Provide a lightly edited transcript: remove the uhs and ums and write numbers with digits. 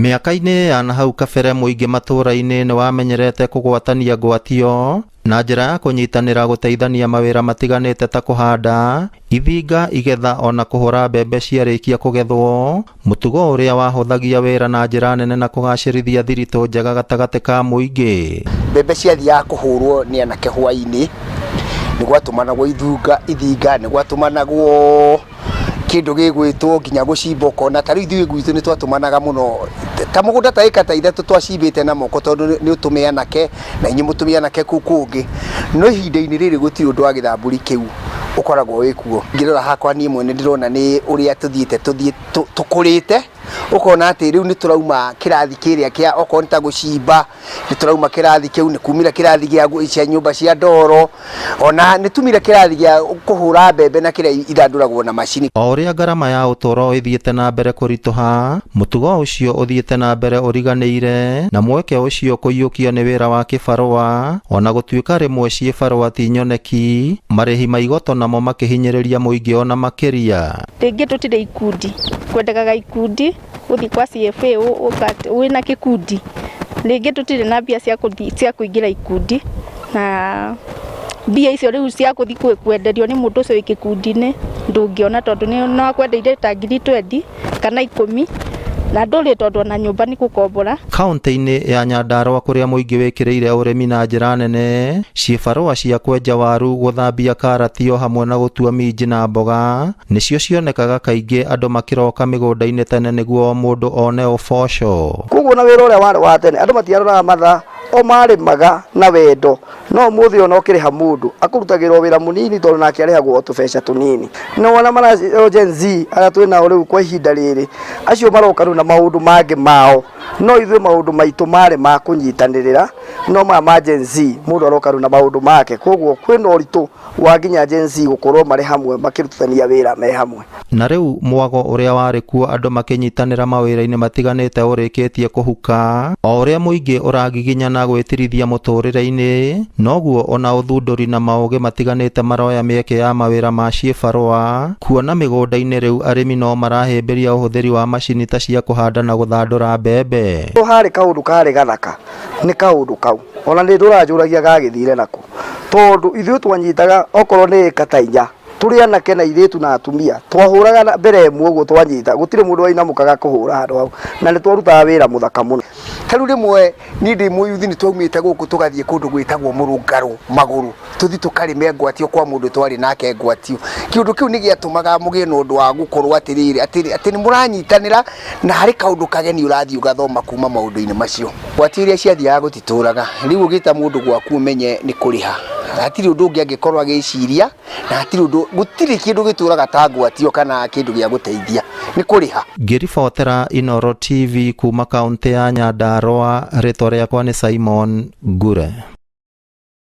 Miaka-inĩ ya nahau kabere muingi matura-inĩ nĩ wamenyerete kũgwatania ngwatio na njĩra ya kũnyitanĩra gũteithania mawĩra matiganĩte ta kũhanda, ithinga, igetha ona kũhũra mbembe ciarĩkia kũgethwo, mũtugo ũrĩa wahũthagia wĩra na njĩra nene na kũgacĩrithia thiritũ njega gatagatĩ ka mũingĩ. Mbembe ciathiaga kũhũrwo nĩ anake hwaĩ-inĩ, nĩ gwatũmanagwo ithinga, nĩ gwatũmanagwo kindu gigwitwo nginya gucimba ukona ta riu ithuĩ gwitũ nĩ twatũmanaga mũno ta mũgũnda ta ĩka ta ithatũ twacimbĩte na moko tondũ nĩ ũtũme anake na inyuĩ mũtumia anake kũu kũngĩ, no ihinda-inĩ rĩrĩ gũtirĩ ũndũ wa gĩthambũri kĩu ũkoragwo wĩkuo. Ngĩrora hakwa niĩ mwene ndĩrona nĩ ũrĩa tũthiĩte tũkũrĩte, ukona atĩ rĩu nĩ tũrauma kĩrathi kĩrĩa kĩa okorwo nĩ ta gũcimba, nĩ tũrauma kĩrathi kĩu, nĩ kumira kĩrathi gĩa nyũmba cia ndoro, ona nĩ tumire kĩrathi gĩa kũhũra mbembe na kĩrĩa ithandũragwo na macini. O ũrĩa ngarama ya ũtũũro ĩthiĩte na mbere kũritũha, mũtugo ũcio ũthiĩte na mbere ũriganĩire na mweke ũcio kũiyũkio nĩ wĩra wa kĩbarũa, ona gũtuĩka rĩmwe ciĩ barũa ti nyoneki, marĩhi ma igoto namo makĩhinyĩrĩria mũingĩ ona makĩria. Rĩngĩ tũtirĩ ikundi, kwendekaga ikundi uthi kwa CFA wĩna gĩkundi, rĩngĩ tũtirĩ na mbia cia kũingĩra ikundi, na mbia icio rĩu cia gũthiĩ kwenderio nĩ mũndũ ũcio wĩ gĩkundi-inĩ ndũngĩona, tondũ no akwendeire ta 20 kana 10 na ndũrĩ, tondũ ona nyũmba nĩ gũkombora. Kauntĩ-inĩ ya Nyandarua kũrĩa mũingĩ wĩkĩrĩire ũrĩmi na njĩra nene, ciĩbarũa cia kwenja waru, gũthambia karati o hamwe na gũtua minji na mboga nĩcio cionekaga kaingĩ andũ makĩroka mĩgũnda-inĩ tene nĩguo mũndũ one ũboco. Koguo na wĩra ũrĩa warĩ wa tene andũ matiaroraga mathaa, o marĩmaga na wendo, no mũthĩ ona ũkĩrĩha mũndũ akũrutagĩrwo wĩra mũnini tondũ nake arĩhagwo tũbeca tũnini. No wana mara Gen Z arĩa twĩ nao rĩu kwa ihinda rĩrĩ, acio maroka rĩu na maũndũ mangĩ mao, no ithuĩ maũndũ maitũ marĩ ma kũnyitanĩrĩra, no ma Gen Z mũndũ aroka rĩu na maũndũ make. Koguo kwĩna ũritũ wa nginya Gen Z gũkorwo marĩ hamwe makĩrutithania wĩra me hamwe. Na rĩu mwago ũrĩa warĩ kuo andũ makĩnyitanĩra mawĩra-inĩ matiganĩte ũrĩkĩtie kũhuka, o ũrĩa mũingĩ ũragiginyana gwĩtirithia mũtũrĩre-inĩ, noguo ona ũthundũri na maũgĩ matiganĩte maroya mĩeke ya mawĩra ma ciĩbarũa, kuona mĩgũnda-inĩ rĩu arĩmi no marahĩmbĩria ũhũthĩri wa macini ta cia kũhanda na gũthandũra mbembe. Harĩ kaũndũ karĩ gathaka nĩ kaũndũ kau, ona nĩ ndũranjũragia gagĩthire nako, tondũ ithuĩ twanyitaga okorwo nĩ ĩka ta 4 tũrĩ anake na airĩtu na atumia twahũraga mbere ĩmwe ũguo twanyita, gũtirĩ mũndũ wainamũkaga kũhũra handũ hau, na nĩ twarutaga wĩra mũthaka mũno. Tarĩu rĩmwe niĩ ndĩ mũyuthi nĩ twaumĩte gũkũ tũgathiĩ kũndũ gwĩtagwo Mũrũngarũ magũrũ, tũthi tũkarĩme ngwatio kwa mũndũ twarĩ nake ngwatio. Kĩũndũ kĩu nĩ gĩatũmaga mũgĩe na ũndũ wa gũkorwo atĩrĩrĩ atĩ nĩ mũranyitanĩra na harĩ kaũndũ kageni ũrathiĩ ũgathoma kuma maũndũ-inĩ macio. Ngwatio iria ciathiaga gũtitũraga, rĩu ũgĩta mũndũ gwaku ũmenye nĩ kũrĩha, hatirĩ ũndũ ũngĩ angĩkorwo agĩciria, na hatirĩ ũndũ, gũtirĩ kĩndũ gĩtũraga ta ngwatio kana kĩndũ gĩa gũteithia, nĩ kũrĩha. Ngĩribotera Inooro TV kuma kauntĩ ya Nyandarua, rĩtwa rĩakwa nĩ Simon Ngure.